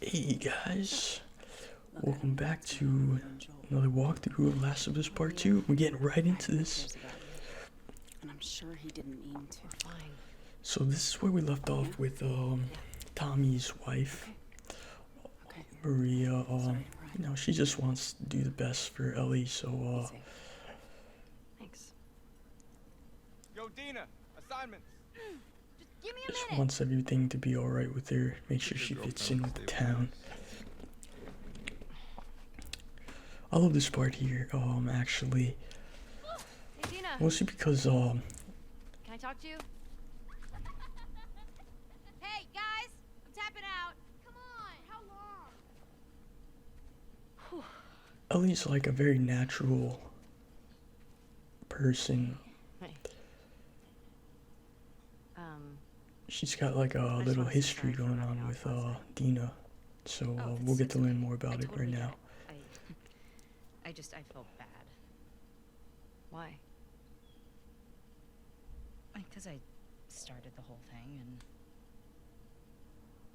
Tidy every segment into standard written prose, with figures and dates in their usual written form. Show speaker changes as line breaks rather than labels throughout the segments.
Hey guys, welcome back to another walkthrough of Last of Us Part 2. We're getting right into this.
And I'm sure he didn't mean to. Fine.
So this is where we left off with Tommy's wife, Maria. She just wants to do the best for Ellie, so
Thanks.
Yo, Dina, assignments.
Just give me a
just
minute.
wants everything to be alright with her, make sure she fits in with the town. I love this part here, actually.
Hey, Dina.
Mostly because,
Can I talk to you? Hey, guys! I'm tapping out. Come on! How long?
Ellie's like a very natural person.
Hey.
She's got like a little history going on with Dina, so we'll get to learn more about it right now.
I felt bad.
Why?
Because I started the whole thing, and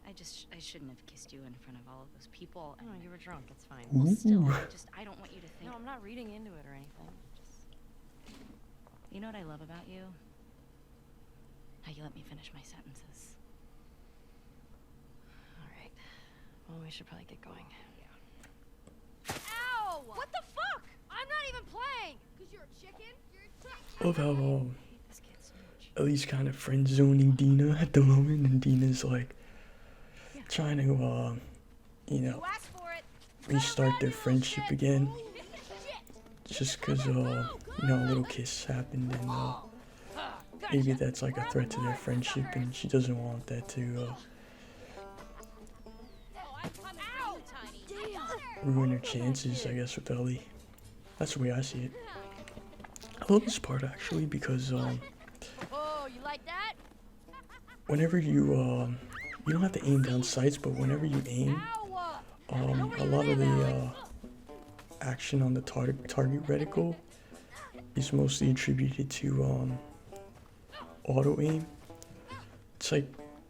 I shouldn't have kissed you in front of all of those people.
No, you were drunk. It's fine.
Well, still, I don't want you to think.
No, I'm not reading into it or anything. Just...
You know what I love about you? How you let me finish my sentences.
All right. Well, we should probably get going.
Yeah.
Ow! What the fuck? I'm not even playing! Because you're a chicken? You're a chicken!
I love how
I hate this kid so much.
Ellie's kind of friend zoning Dina at the moment, and Dina's like trying to,
You asked for it.
restart their friendship again. Just because, a little kiss happened, and maybe that's like a threat to their friendship, and she doesn't want that to ruin her chances, I guess, with Ellie. That's the way I see it. I love this part actually because
Oh, you like that?
whenever you don't have to aim down sights, but whenever you aim, a lot of the action on the target reticle is mostly attributed to auto aim. It's like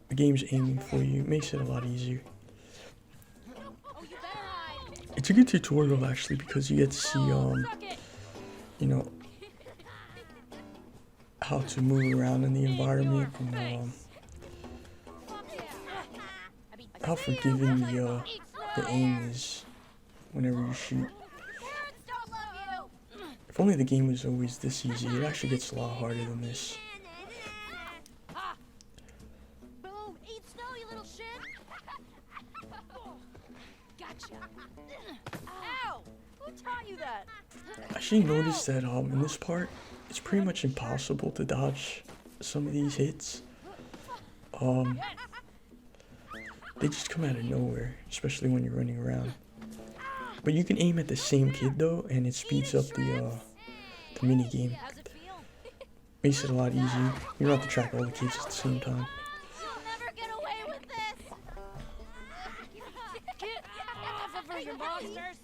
the game's aiming for you. It makes it a lot easier. It's a good tutorial actually because you get to see how to move around in the environment, and how forgiving the aim is whenever you shoot. If only the game was always this easy. It actually gets a lot harder than this.
Boom! Eat snow, you little shit! Gotcha! Ow! Who taught you that?
I actually noticed that in this part, it's pretty much impossible to dodge some of these hits. They just come out of nowhere, especially when you're running around. But you can aim at the same kid though, and it speeds up the mini game.
How's it feel?
Makes it a lot easier. You don't have to track all the kids at the same time.
You'll never get away with this! Get off of her, you monsters!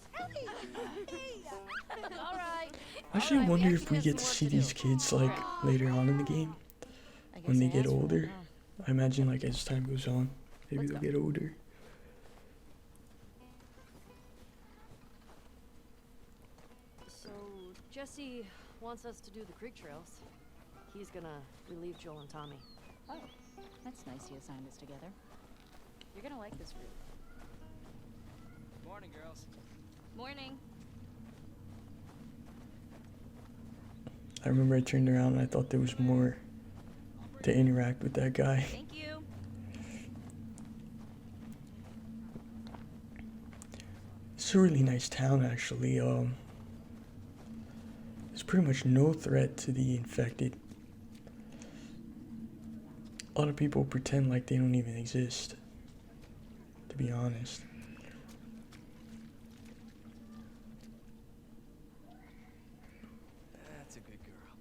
Alright.
I actually wonder if we get to see these kids like later on in the game when they get older. I imagine like as time goes on, maybe they'll get older.
So, Jesse wants us to do the creek trails. He's gonna relieve Joel and Tommy.
Oh, that's nice you assigned us together. You're gonna like this route.
Morning, girls.
Morning.
I remember I turned around and I thought there was more to interact with that guy.
Thank you.
It's a really nice town actually. There's pretty much no threat to the infected. A lot of people pretend like they don't even exist, to be honest.
That's a good girl.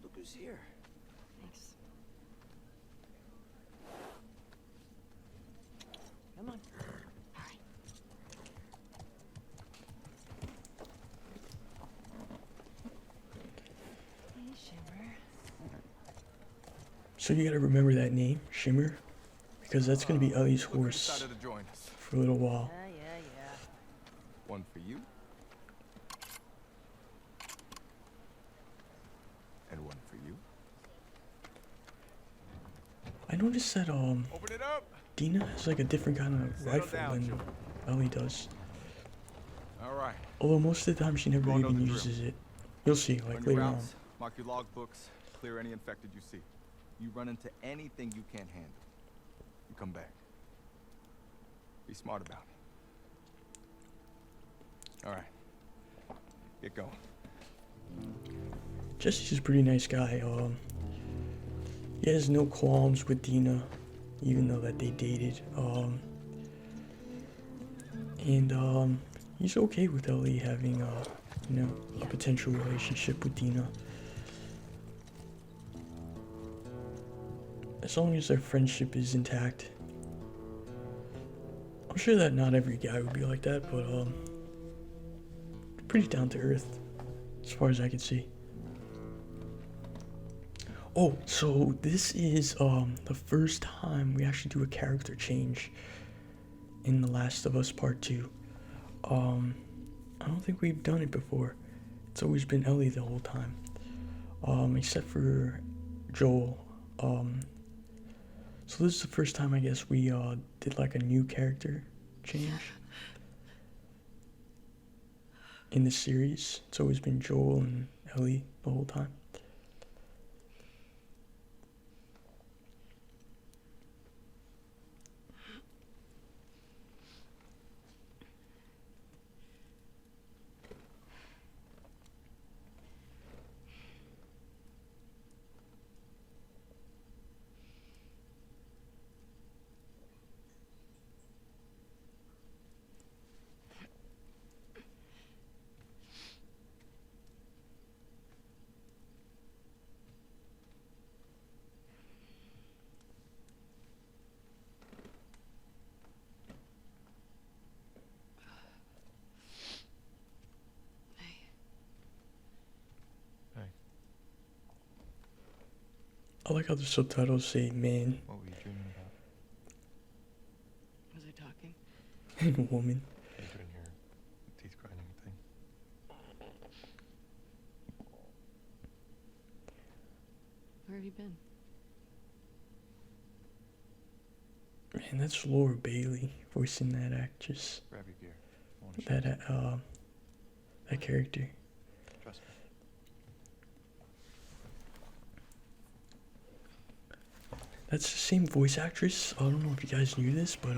Look who's here.
Thanks. Come on.
Hey, Shimmer.
So you gotta remember that name, Shimmer, because that's gonna be Ellie's horse
Decided to join us.
for a little while.
Yeah.
One for you. And one for you.
I noticed that
Open it up.
Dina has like a different kind of
Settle
rifle
down,
than
children.
Ellie does.
All right.
Although most of the time she never
You all know
even
the drill.
uses it. You'll see, like
Run your
later on.
routes, mark your logbooks, clear any infected you see. You run into anything you can't handle, you come back. Be smart about it. All right. Get going.
Jesse's a pretty nice guy. He has no qualms with Dina, even though that they dated. And he's okay with Ellie having a potential relationship with Dina, as long as their friendship is intact. I'm sure that not every guy would be like that, but pretty down to earth, as far as I can see. Oh, so this is the first time we actually do a character change in The Last of Us Part 2. I don't think we've done it before. It's always been Ellie the whole time, except for Joel. So this is the first time I guess we did like a new character change in the series. It's always been Joel and Ellie the whole time. I like how the subtitles say man
What were you dreaming about?
Was I talking?
and woman.
You couldn't hear teeth grinding thing.
Where have you been?
Man, that's Laura Bailey voicing that actress,
Grab your gear. I want to show
that character.
you. Trust me.
That's the same voice actress. I don't know if you guys knew this, but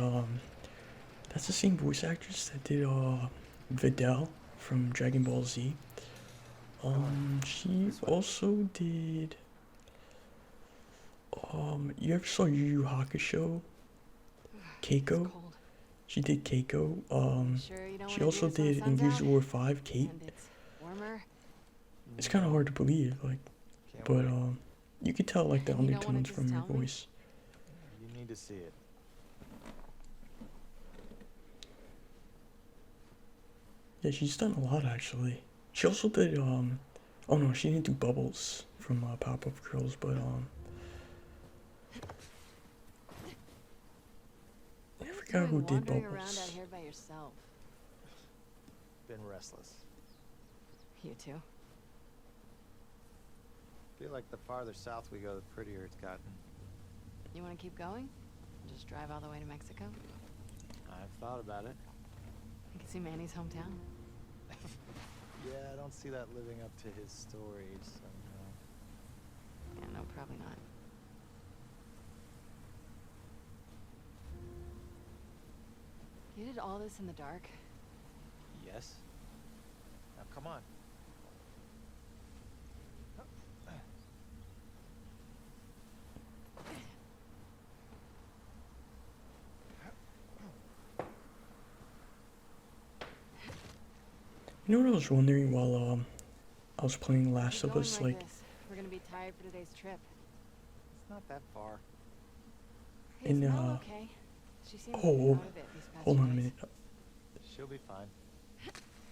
that's the same voice actress that did Videl from Dragon Ball Z. She also did you ever saw Yu Yu Hakusho? Keiko?
Cold.
She did Keiko.
Sure you don't
She
wanna
also
do this when the
did
sun's
Invincible
out?
War 5, Kate.
And it's warmer.
It's kind of hard to believe, like,
Can't
but
wait.
you could tell like the
You don't wanna
undertones
just
from her
tell me?
voice.
You need to see it.
Yeah, she's done a lot actually. She also did oh no, she didn't do Bubbles from Powerpuff Girls, but I forgot who did
Wandering around out
Bubbles.
here by yourself.
Been restless.
You too.
Feel like the farther south we go, the prettier it's gotten.
You want to keep going? Just drive all the way to Mexico?
I've thought about it.
You can see Manny's hometown.
Yeah, I don't see that living up to his stories, so no.
Yeah, no, probably not. You did all this in the dark?
Yes? Now come on.
You know what I was wondering while I was playing Last
Keep
of
going
Us,
like
like
this. We're gonna be tired for today's trip.
It's not that far.
Hey,
In,
is Mel
uh,
okay? She seems
oh,
out of it these past
hold
few
on a
days.
minute.
She'll be fine.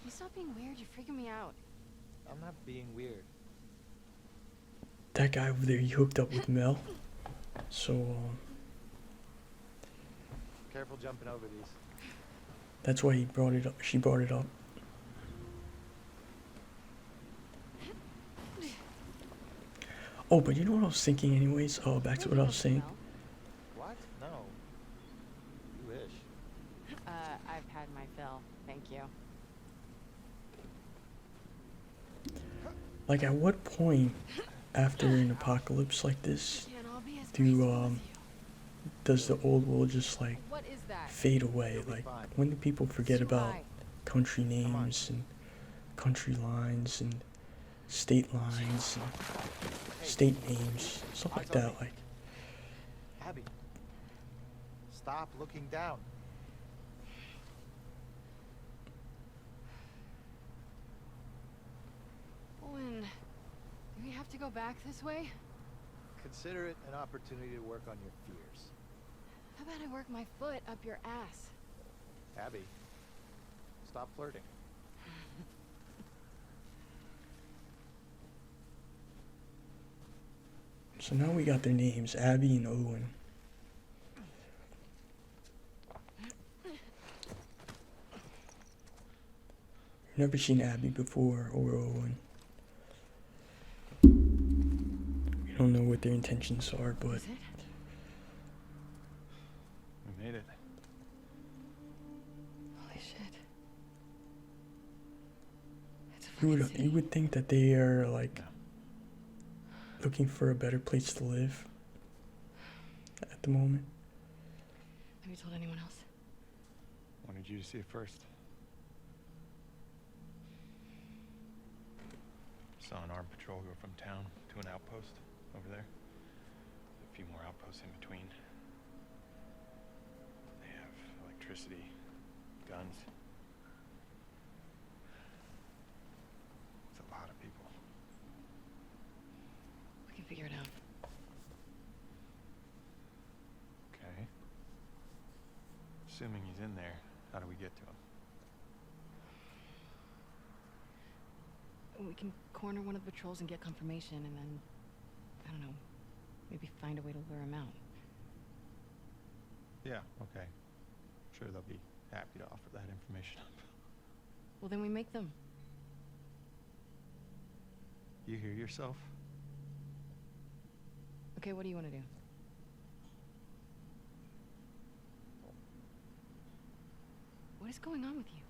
You stop being weird. You're freaking me out.
I'm not being weird.
That guy over there, he hooked up with Mel. So
Careful jumping over these.
That's why he brought it up. She brought it up. Oh, but you know what I was thinking anyways? Oh, back to what I was saying.
What? No. You wish.
I've had my fill. Thank you.
Like, at what point after an apocalypse like this does the old world just like
What is that?
fade away? Like, when do people forget about country names and country lines and state lines and state names, stuff like that? Like,
Abby. Stop looking down.
Owen, do we have to go back this way?
Consider it an opportunity to work on your fears.
How about I work my foot up your ass?
Abby, stop flirting.
so now we got their names, Abby and Owen. Never seen Abby before or Owen. We don't know what their intentions are, but
Is it?
We made it.
Holy shit. It's a
you
fucking
would
city.
you would think that they are like looking for a better place to live at the moment.
Have you told anyone else?
Wanted you to see it first. Saw an armed patrol go from town to an outpost over there. A few more outposts in between. They have electricity, guns. It's a lot of people.
We can figure it out.
Okay. Assuming he's in there, how do we get to him?
We can corner one of the patrols and get confirmation, and then, I don't know, maybe find a way to lure him out.
Yeah, okay. Sure, they'll be happy to offer that information up.
Well, then we make them.
You hear yourself?
Okay, what do you want to do? What is going on with you?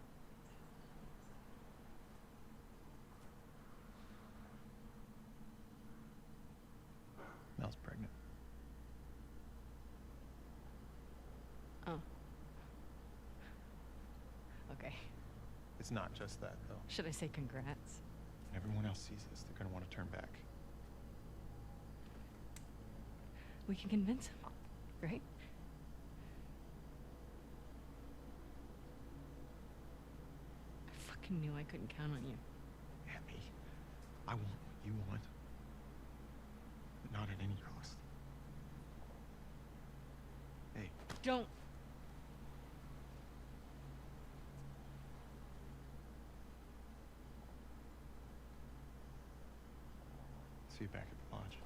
Mel's pregnant.
Oh. Okay.
It's not just that, though.
Should I say congrats?
When everyone else sees this, they're gonna want to turn back.
We can convince him, right? I fucking knew I couldn't count on you.
Abby, I want what you want. But not at any cost. Hey,
Don't.
see you back at the lodge.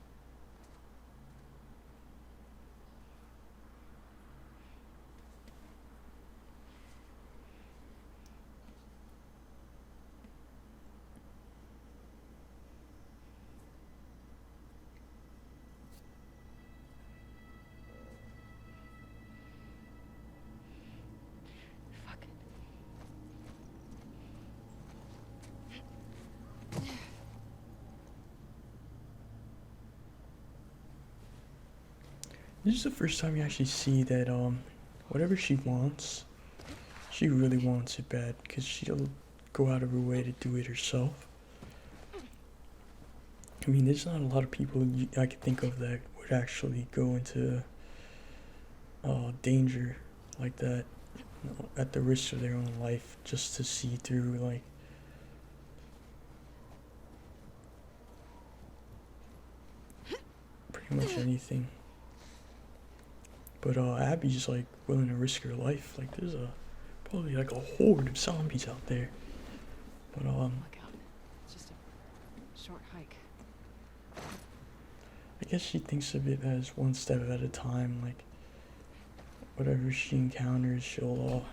Fuck it.
This is the first time you actually see that whatever she wants, she really wants it bad, because she'll go out of her way to do it herself. I mean, there's not a lot of people I could think of that would actually go into danger like that, you know, at the risk of their own life, just to see through like pretty much anything. But Abby's like willing to risk her life. Like there's probably like a horde of zombies out there. But
Look out. It's just a short hike.
I guess she thinks of it as one step at a time. Like whatever she encounters, she'll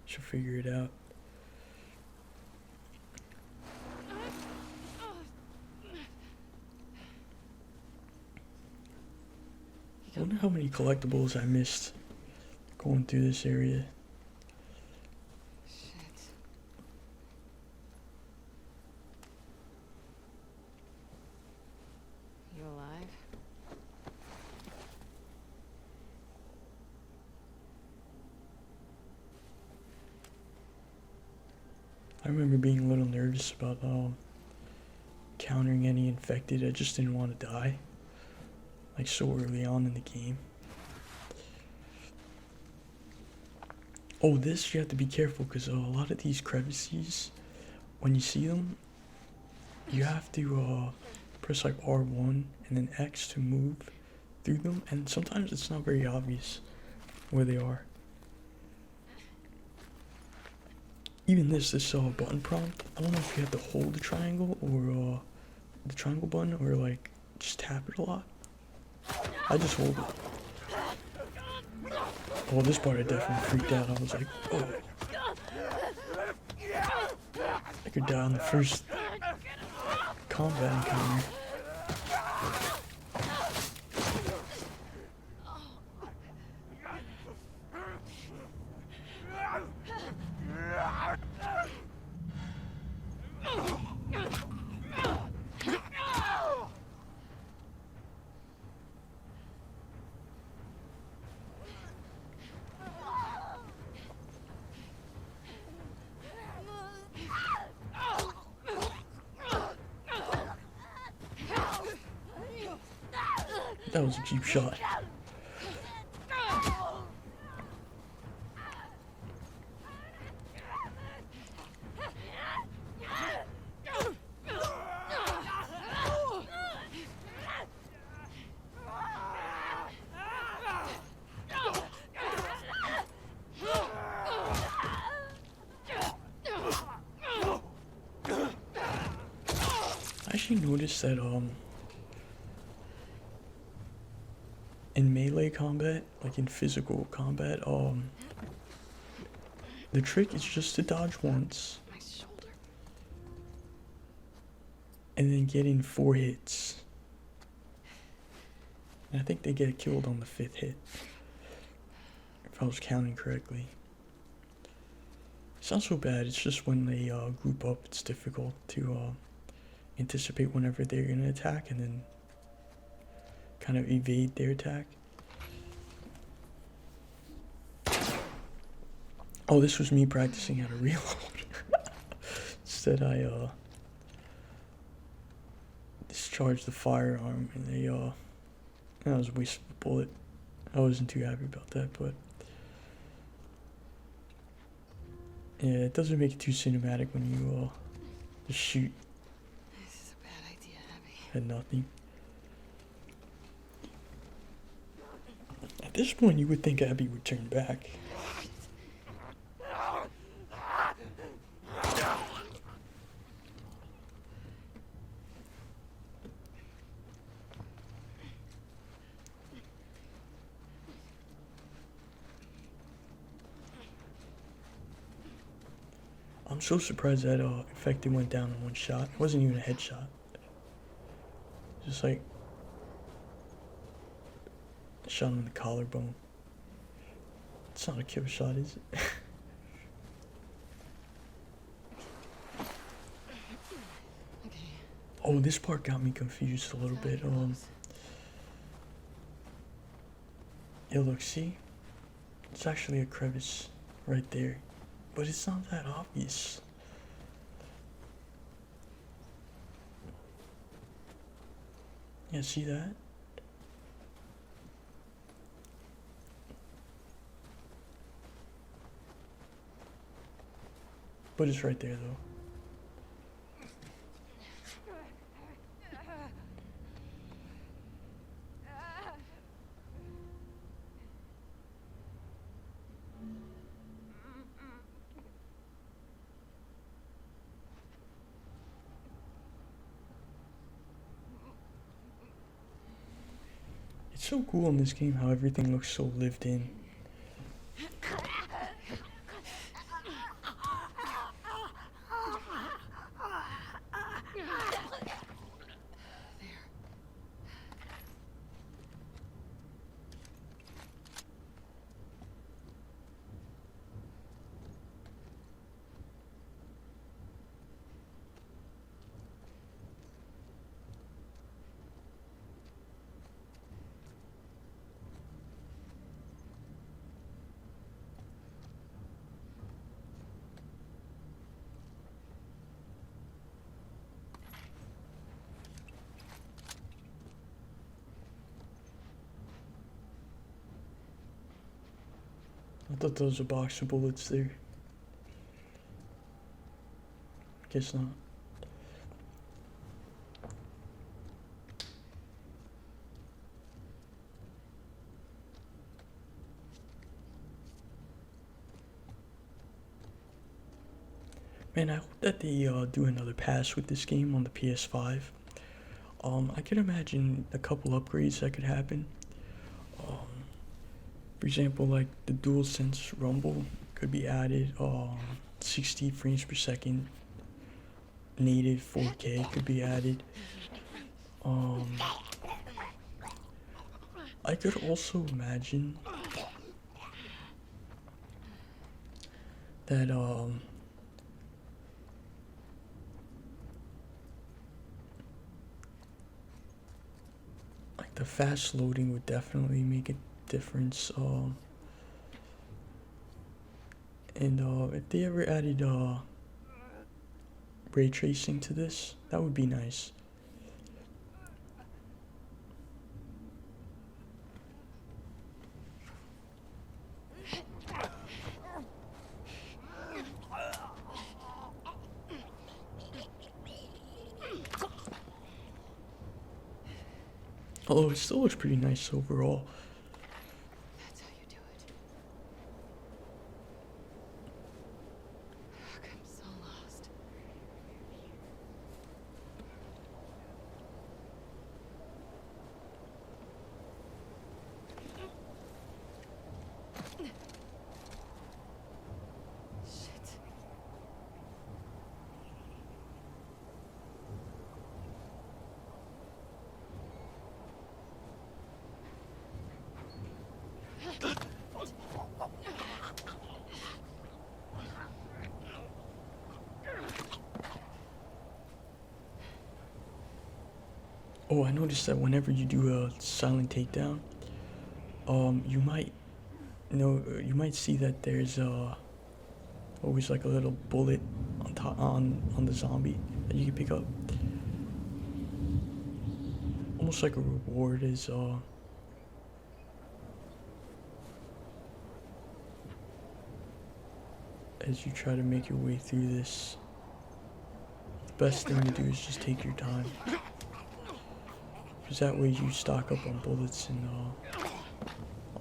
figure it out. I wonder how many collectibles I missed going through this area.
Shit. You alive?
I remember being a little nervous about encountering any infected. I just didn't want to die, like so early on in the game. Oh, this you have to be careful because a lot of these crevices, when you see them, you have to press like R1 and then X to move through them, and sometimes it's not very obvious where they are. Even this button prompt, I don't know if you have to hold the triangle or the triangle button or like just tap it a lot. I just hold it. Oh, this part I definitely freaked out. I was like, oh. I could die on the first combat encounter. That was a cheap shot. I actually noticed that in melee combat, like in physical combat, the trick is just to dodge once
My shoulder.
and then get in 4 hits. And I think they get killed on the 5th hit, if I was counting correctly. It's not so bad, it's just when they group up, it's difficult to anticipate whenever they're gonna attack and then kind of evade their attack. Oh, this was me practicing how to reload. Instead I discharged the firearm and that was a waste of a bullet. I wasn't too happy about that, but yeah, it doesn't make it too cinematic when you just shoot
This is a bad idea, Abby.
at nothing. At this point, you would think Abby would turn back. I'm so surprised that infected went down in 1 shot. It wasn't even a headshot. Just like a shot on the collarbone. It's not a kill shot, is it?
Okay.
Oh, this part got me confused a little bit. Yeah, look, see? It's actually a crevice right there. But it's not that obvious. Yeah, see that? But it's right there, though. It's so cool in this game how everything looks so lived in. I thought there was a box of bullets there. Guess not. Man, I hope that they do another pass with this game on the PS5. I could imagine a couple upgrades that could happen. For example, like the DualSense rumble could be added. 60 frames per second. Native 4K could be added. I could also imagine that like the fast loading would definitely make a difference. And if they ever added ray tracing to this, that would be nice. Although it still looks pretty nice overall.
That's how you do it. Fuck, I'm so lost. Shit.
Oh, I noticed that whenever you do a silent takedown, you might you might see that there's always like a little bullet on top on the zombie that you can pick up. Almost like a reward as you try to make your way through this. The best thing to do is just take your time. Because that way you stock up on bullets and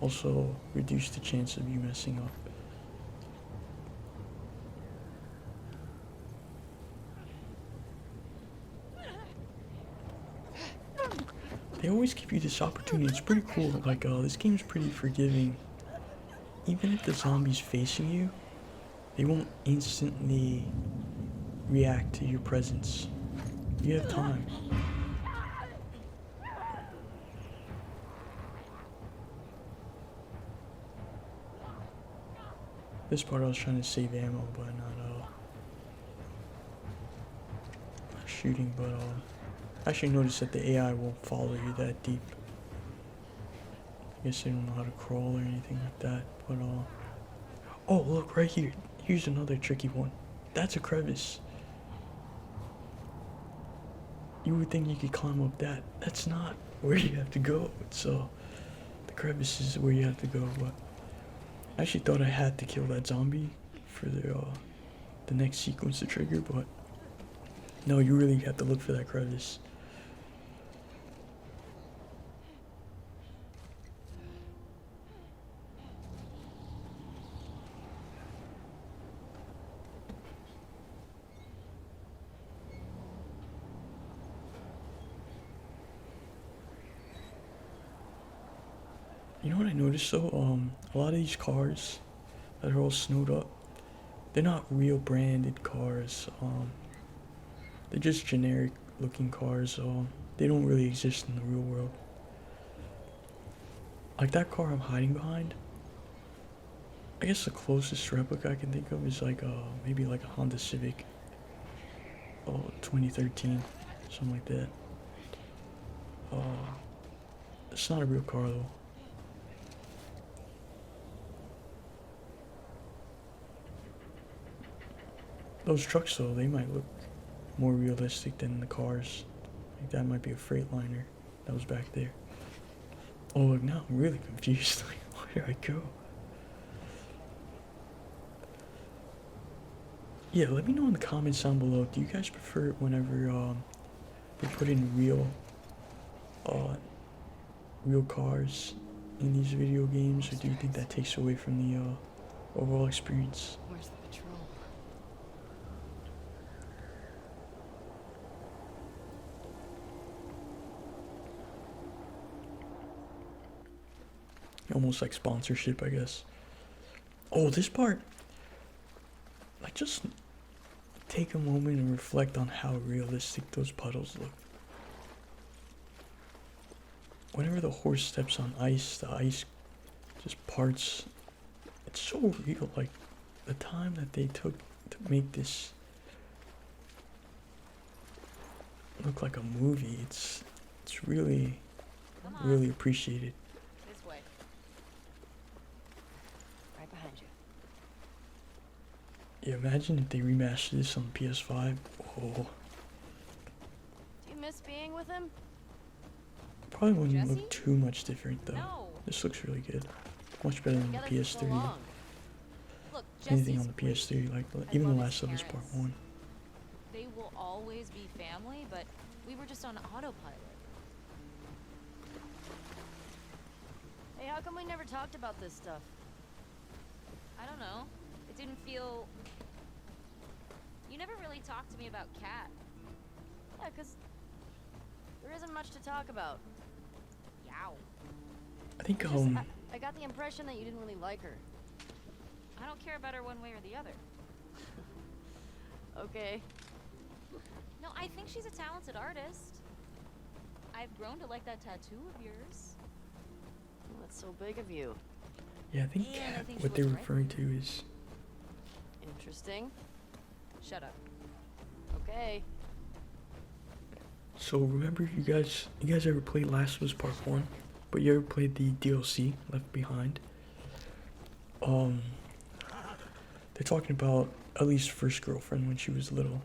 also reduce the chance of you messing up. They always give you this opportunity. It's pretty cool. Like, this game's pretty forgiving. Even if the zombie's facing you, they won't instantly react to your presence. You have time. This part I was trying to save ammo, but not shooting, but I actually noticed that the AI won't follow you that deep. I guess they don't know how to crawl or anything like that, but oh, look right here. Here's another tricky one. That's a crevice. You would think you could climb up that. That's not where you have to go. It's the crevice is where you have to go, but I actually thought I had to kill that zombie for the next sequence to trigger, but no, you really have to look for that crevice. You know what I noticed though? A lot of these cars that are all snowed up, they're not real branded cars. They're just generic looking cars. They don't really exist in the real world. Like that car I'm hiding behind, I guess the closest replica I can think of is like maybe like a Honda Civic 2013, something like that. It's not a real car though. Those trucks though, they might look more realistic than the cars. Like that might be a Freightliner that was back there. Oh look, now I'm really confused. Like, where did I go? Yeah, let me know in the comments down below. Do you guys prefer it whenever they put in uh, real cars in these video games, or do you think that takes away from the overall experience?
Where's the patrol?
Almost like sponsorship, I guess. Oh, this part, like, just take a moment and reflect on how realistic those puddles look. Whenever the horse steps on ice, the ice just parts. It's so real. Like, the time that they took to make this look like a movie, it's really,
Come on.
really appreciated.
This way.
Right behind you.
Yeah, imagine if they remastered this on PS5. Oh,
Do you miss being with him?
probably wouldn't
Jesse?
look too much different though.
No.
This looks really good. Much better than the
Together for so
PS3.
long.
Look,
Anything
Jesse's
on the
great.
PS3, like
I
even
love
The
his
Last of Us Part
parents.
1.
They will always be family, but we were just on autopilot.
Hey, how come we never talked about this stuff?
I don't know. It didn't feel... You never really talked to me about Kat.
Yeah, 'cause there isn't much to talk about.
Yow.
I think
It's just, I got the impression that you didn't really like her.
I don't care about her one way or the other.
Okay.
No, I think she's a talented artist. I've grown to like that tattoo of yours.
Well, that's so big of you.
yeah, I think
And I think she
what they're
looks right.
referring to is
Interesting.
Shut up.
Okay.
so remember you guys ever played Last of Us Part 1? But you ever played the DLC Left Behind? They're talking about Ellie's first girlfriend when she was little.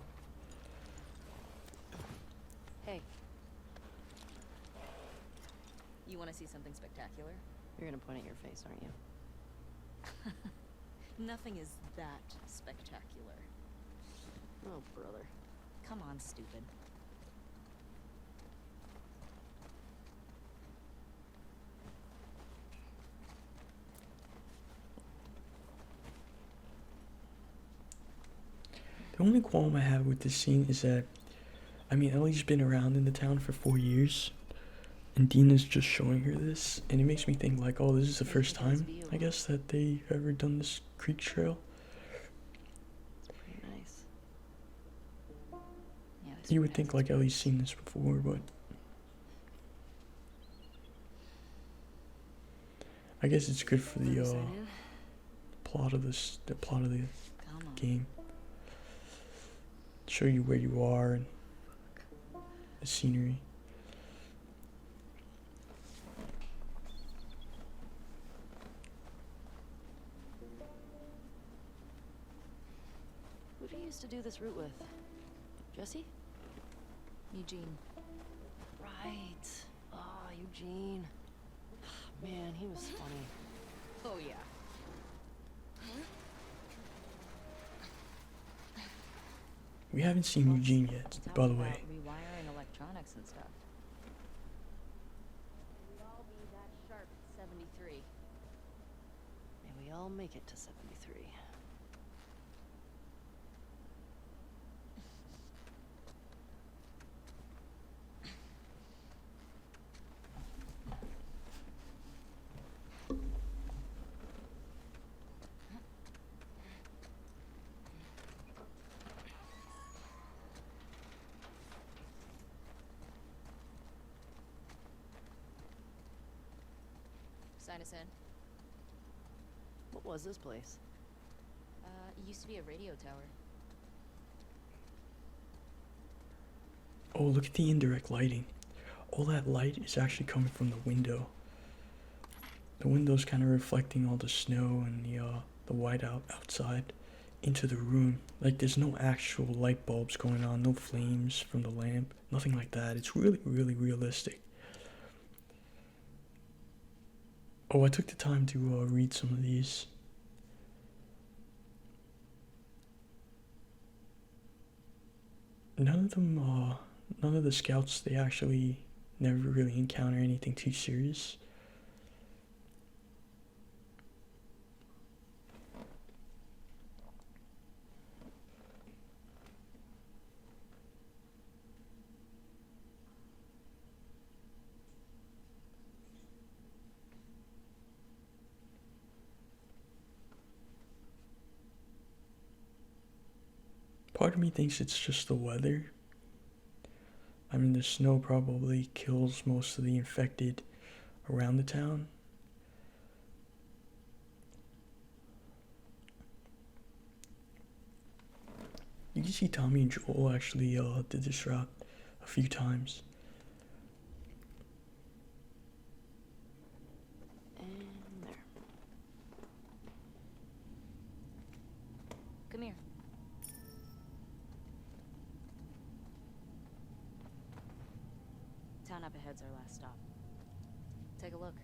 Hey,
You want to see something spectacular?
you're gonna point at your face, aren't you?
Nothing is that spectacular.
Oh, brother.
Come on, stupid.
The only qualm I have with this scene is that, I mean, Ellie's been around in the town for 4 years, and Dina's just showing her this, and it makes me think like, oh, this is the first time, I guess, that they've ever done this creek trail.
Pretty nice.
Yeah, this
You
one
would think
has
like
to be-
Ellie's seen this before, but I guess it's good for the
Sign in?
plot of the
Come on.
game. Show you where you are and the scenery.
Who do you used to do this route with? Jesse?
Eugene.
Right. Ah, Eugene. Man, he was funny.
Oh, yeah.
We haven't seen Eugene yet,
Tell
by the
me
way.
about rewiring electronics and stuff.
We'd all be that sharp at 73. May we all make it to 73.
Sign us in.
What was this place?
It used to be a radio tower.
Oh, look at the indirect lighting. All that light is actually coming from the window. The window's kind of reflecting all the snow and the white outside into the room. Like there's no actual light bulbs going on, no flames from the lamp, nothing like that. It's really, really realistic. Oh, I took the time to read some of these. none of them, none of the scouts, they actually never really encounter anything too serious. Part of me thinks it's just the weather. I mean, the snow probably kills most of the infected around the town. You can see Tommy and Joel actually did this route a few times.
And there.
Come here. Town up ahead's our last stop. Take a look.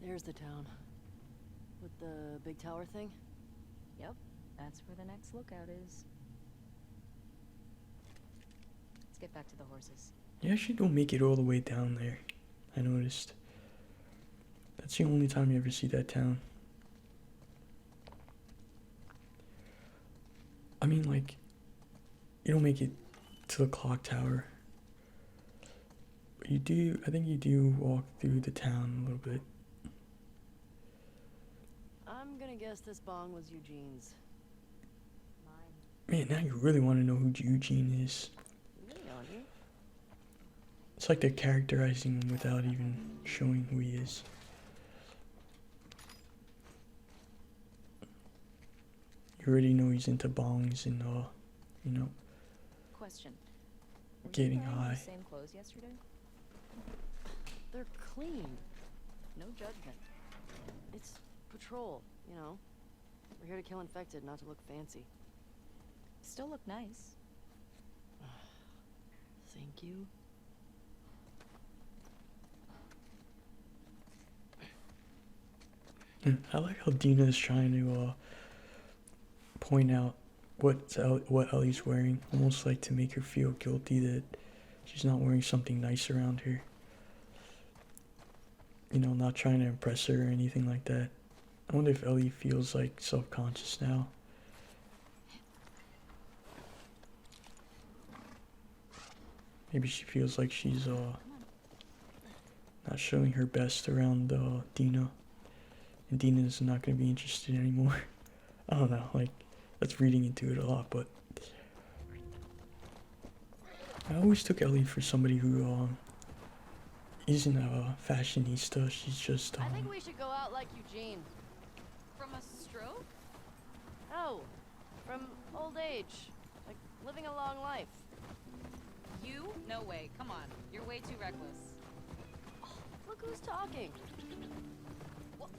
There's the town. With the big tower thing?
Yep, that's where the next lookout is. Let's get back to the horses.
You actually don't make it all the way down there, I noticed. That's the only time you ever see that town. I mean, like, you don't make it to the clock tower. But you do, I think you do walk through the town a little bit.
I'm gonna guess this bong was Eugene's.
Mine.
Man, now you really want to know who Eugene is.
Really, don't you?
It's like they're characterizing him without even showing who he is. You already know he's into bongs and, you know,
Question. Were you
getting
wearing
high.
the same clothes yesterday?
They're clean.
No judgment.
It's patrol, you know. We're here to kill infected, not to look fancy.
Still look nice.
Thank you.
I like how Dina is trying to point out what Ellie's wearing, almost like to make her feel guilty that she's not wearing something nice around her. You know, not trying to impress her or anything like that. I wonder if Ellie feels like self-conscious now. Maybe she feels like she's not showing her best around Dina, and Dina's not gonna be interested anymore. I don't know, like, that's reading into it a lot, but I always took Ellie for somebody who isn't a fashionista. She's just
I think we should go out like Eugene.
From a stroke?
Oh, from old age. Like living a long life.
You? No way. Come on. You're way too reckless.
Look who's talking.
Well,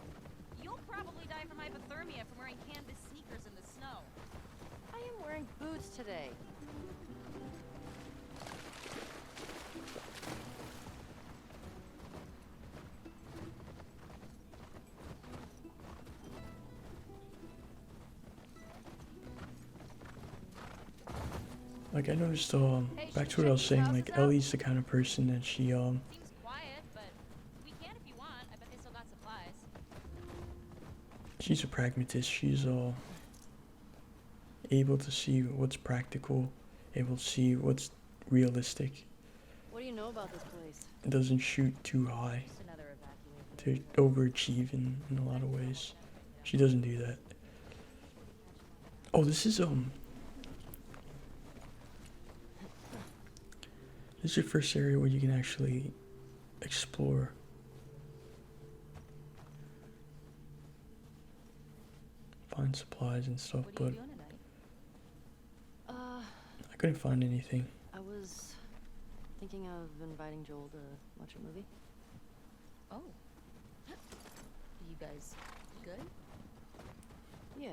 you'll probably die from hypothermia from wearing canvas sneakers in the snow.
I am wearing boots today.
like, I noticed back to what I was saying, like, Ellie's the kind of person that she
Seems quiet, but we can if you want. I bet they still got supplies.
she's a pragmatist. She's able to see what's practical, able to see what's realistic.
What do you know about this place?
It doesn't shoot too high
Just another evacuated.
to overachieve in a lot of ways. She doesn't do that. Oh, this is this is your first area where you can actually explore. Find supplies and stuff,
What are
but
you doing tonight?
I couldn't find anything.
I was thinking of inviting Joel to watch a movie.
Oh. You guys good?
Yeah.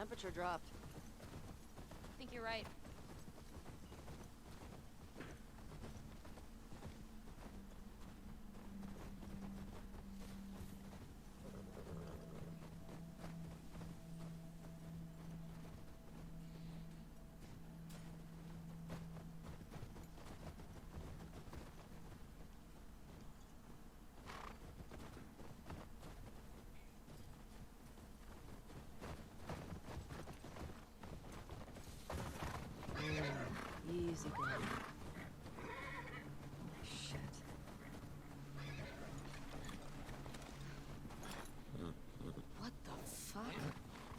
temperature dropped.
I think you're right.
Easy going. Shit. What the fuck?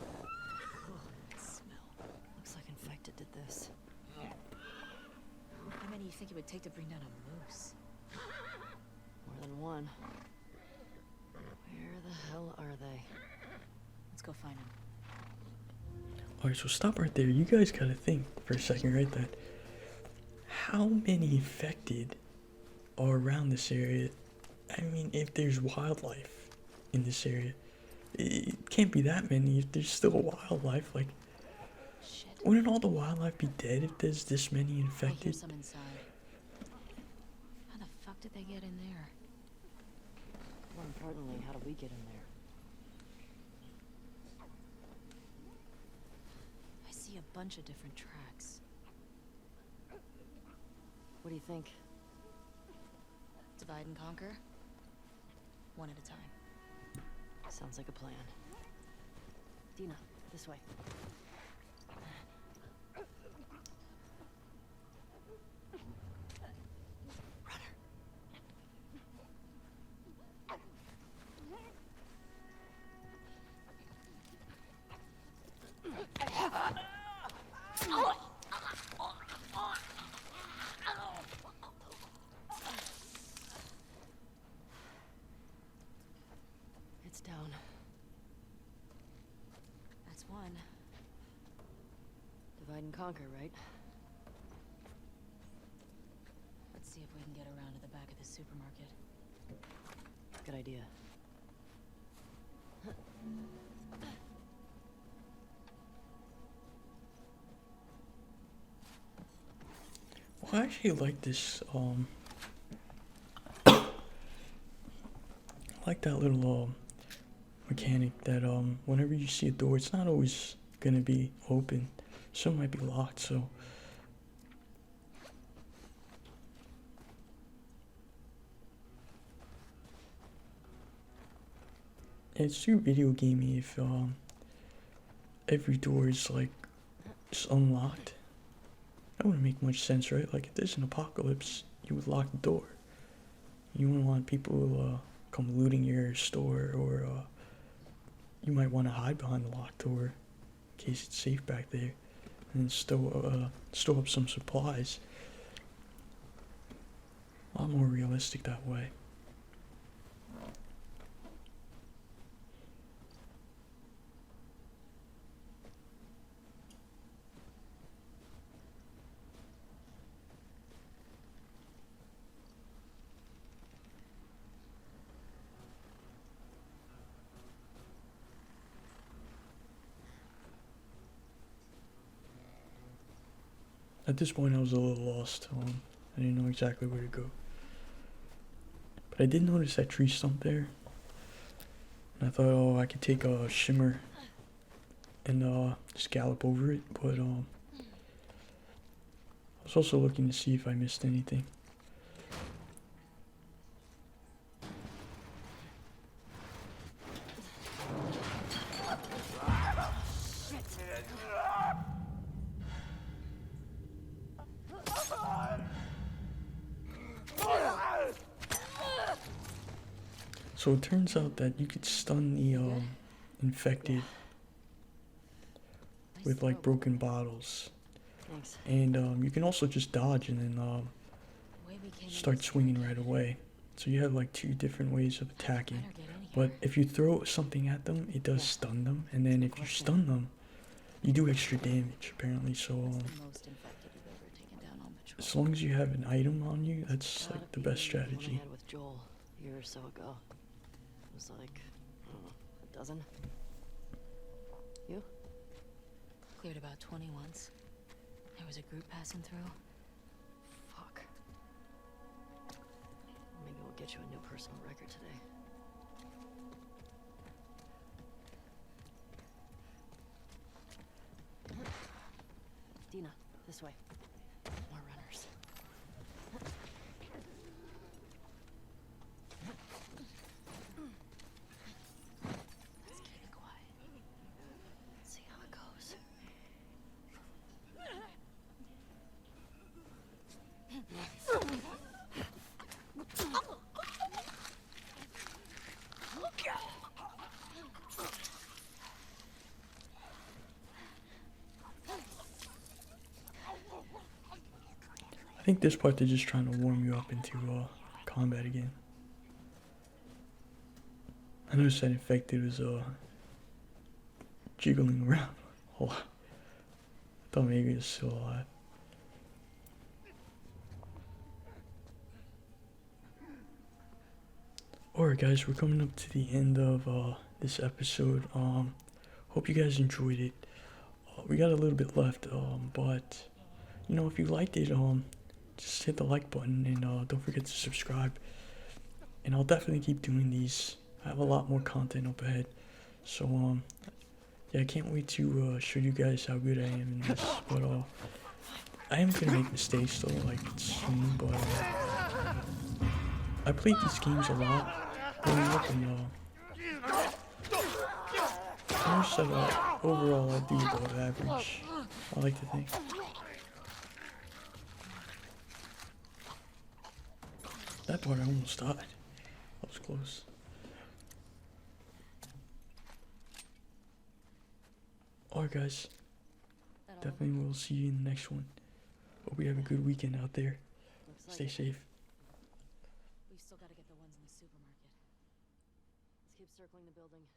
Oh, that smell. Looks like infected did this.
How many do you think it would take to bring down a moose?
More than one. Where the hell are they?
Let's go find him.
Alright, so stop right there. You guys gotta think for a second, right? That how many infected are around this area? I mean, if there's wildlife in this area, it can't be that many. If there's still wildlife, like,
Shit.
wouldn't all the wildlife be dead if there's this many
I hear
infected?
some inside. How the fuck did they get in there?
More importantly, how do we get in there?
I see a bunch of different tracks.
What do you think?
Divide and conquer. One at a time.
Sounds like a plan. Dina, this way. It's down.
That's one.
Divide and conquer, right?
Let's see if we can get around to the back of the supermarket.
Good idea.
Well, I actually like this, I like that little, mechanic that, whenever you see a door, it's not always gonna be open. Some might be locked, so. It's too video gamey if, every door is, like, just unlocked. That wouldn't make much sense, right? Like, if there's an apocalypse, you would lock the door. You wouldn't want people come looting your store, or you might want to hide behind the locked door in case it's safe back there, and store up some supplies. A lot more realistic that way. At this point, I was a little lost. I didn't know exactly where to go. But I did notice that tree stump there. And I thought, oh, I could take a shimmer and just gallop over it. But I was also looking to see if I missed anything. So it turns out that you could stun the infected with like broken bottles,
Thanks.
and you can also just dodge and then
The way we came in
start
was
swinging right away. So you have like two different ways of attacking.
better get in here.
But if you throw something at them, it does stun them, and then if you stun them, you do extra damage apparently. So
What's the most infected you've ever taken down on patrol?
as long as you have an item on you, that's
Gotta
like the
be
best
the one I
strategy.
had with Joel a year or so ago. It was like, I don't know, a dozen. You?
cleared about 20 once. There was a group passing through.
Fuck. Maybe we'll get you a new personal record today. Dina, this way. More runners. Let's keep it quiet. Let's see how it goes.
I think this part they're just trying to warm you up into combat again. I noticed that infected was jiggling around a lot. I thought maybe it was still alive. Alright guys, we're coming up to the end of this episode. Hope you guys enjoyed it. We got a little bit left, but you know, if you liked it, just hit the like button and don't forget to subscribe. And I'll definitely keep doing these. I have a lot more content up ahead. So yeah, I can't wait to show you guys how good I am in this. But I am gonna make mistakes though, like soon. But I played these games a lot growing up, and I noticed that overall I do above average. I like to think. That part I almost died. That was close. Alright guys, definitely we'll see you in the next one. Hope you have a good weekend out there. Stay safe.
We've still got to get the ones in the supermarket. Let's keep circling the building.